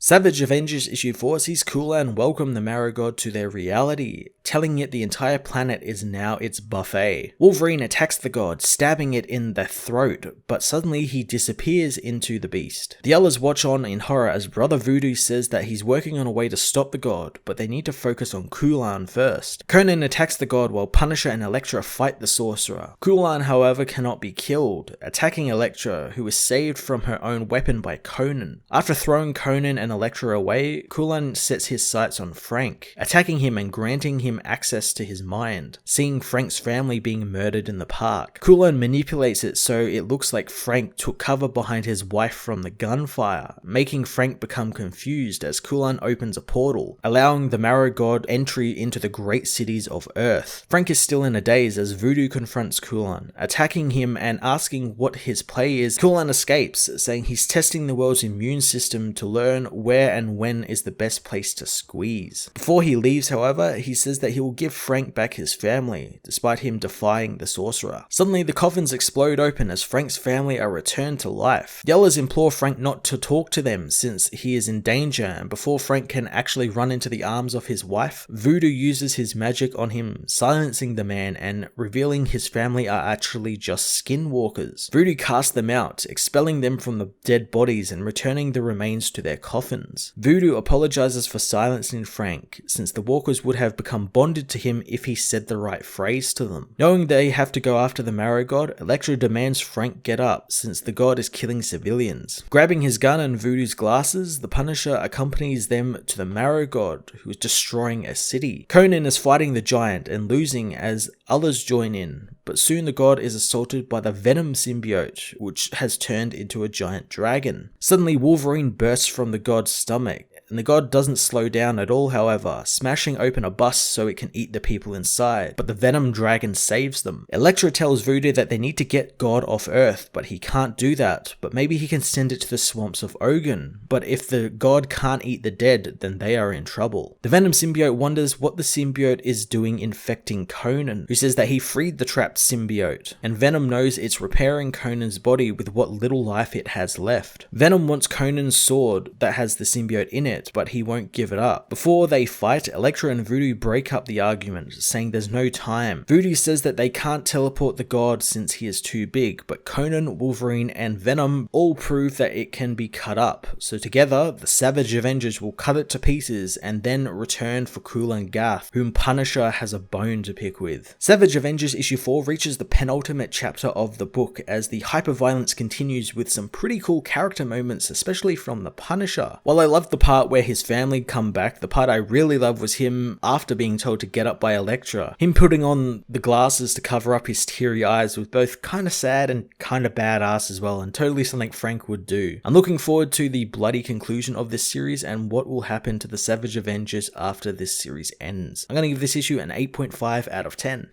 Savage Avengers issue 4 sees Conan welcome the Marrow God to their reality, telling it the entire planet is now its buffet. Wolverine attacks the god, stabbing it in the throat, but suddenly he disappears into the beast. The others watch on in horror as Brother Voodoo says that he's working on a way to stop the god, but they need to focus on Conan first. Conan attacks the god while Punisher and Electra fight the sorcerer. Conan, however, cannot be killed, attacking Electra, who is saved from her own weapon by Conan. After throwing Conan and Electra away, Conan sets his sights on Frank, attacking him and granting him access to his mind, seeing Frank's family being murdered in the park. Conan manipulates it so it looks like Frank took cover behind his wife from the gunfire, making Frank become confused as Conan opens a portal, allowing the Marrow God entry into the great cities of Earth. Frank is still in a daze as Voodoo confronts Conan, attacking him and asking what his play is. Conan escapes, saying he's testing the world's immune system to learn where and when is the best place to squeeze. Before he leaves, however, he says that he will give Frank back his family, despite him defying the sorcerer. Suddenly, the coffins explode open as Frank's family are returned to life. The others implore Frank not to talk to them since he is in danger, and before Frank can actually run into the arms of his wife, Voodoo uses his magic on him, silencing the man and revealing his family are actually just skinwalkers. Voodoo casts them out, expelling them from the dead bodies and returning the remains to their coffins. Voodoo apologizes for silencing Frank, since the walkers would have become bonded to him if he said the right phrase to them. Knowing they have to go after the Marrow God, Electra demands Frank get up, since the god is killing civilians. Grabbing his gun and Voodoo's glasses, the Punisher accompanies them to the Marrow God, who is destroying a city. Conan is fighting the giant and losing as others join in, but soon the god is assaulted by the Venom symbiote, which has turned into a giant dragon. Suddenly Wolverine bursts from the god's stomach, and the god doesn't slow down at all, however, smashing open a bus so it can eat the people inside, but the Venom dragon saves them. Electra tells Voodoo that they need to get God off Earth, but he can't do that, but maybe he can send it to the swamps of Ogun. But if the god can't eat the dead, then they are in trouble. The Venom symbiote wonders what the symbiote is doing infecting Conan, who says that he freed the trapped symbiote, and Venom knows it's repairing Conan's body with what little life it has left. Venom wants Conan's sword that has the symbiote in it, but he won't give it up. Before they fight, Electra and Voodoo break up the argument, saying there's no time. Voodoo says that they can't teleport the god since he is too big, but Conan, Wolverine, and Venom all prove that it can be cut up. So together, the Savage Avengers will cut it to pieces and then return for Conan Gath, whom Punisher has a bone to pick with. Savage Avengers issue 4 reaches the penultimate chapter of the book as the hyperviolence continues with some pretty cool character moments, especially from the Punisher. While I loved the part where his family come back, the part I really loved was him after being told to get up by Electra. Him putting on the glasses to cover up his teary eyes was both kinda sad and kinda badass as well, and totally something Frank would do. I'm looking forward to the bloody conclusion of this series and what will happen to the Savage Avengers after this series ends. I'm gonna give this issue an 8.5 out of 10.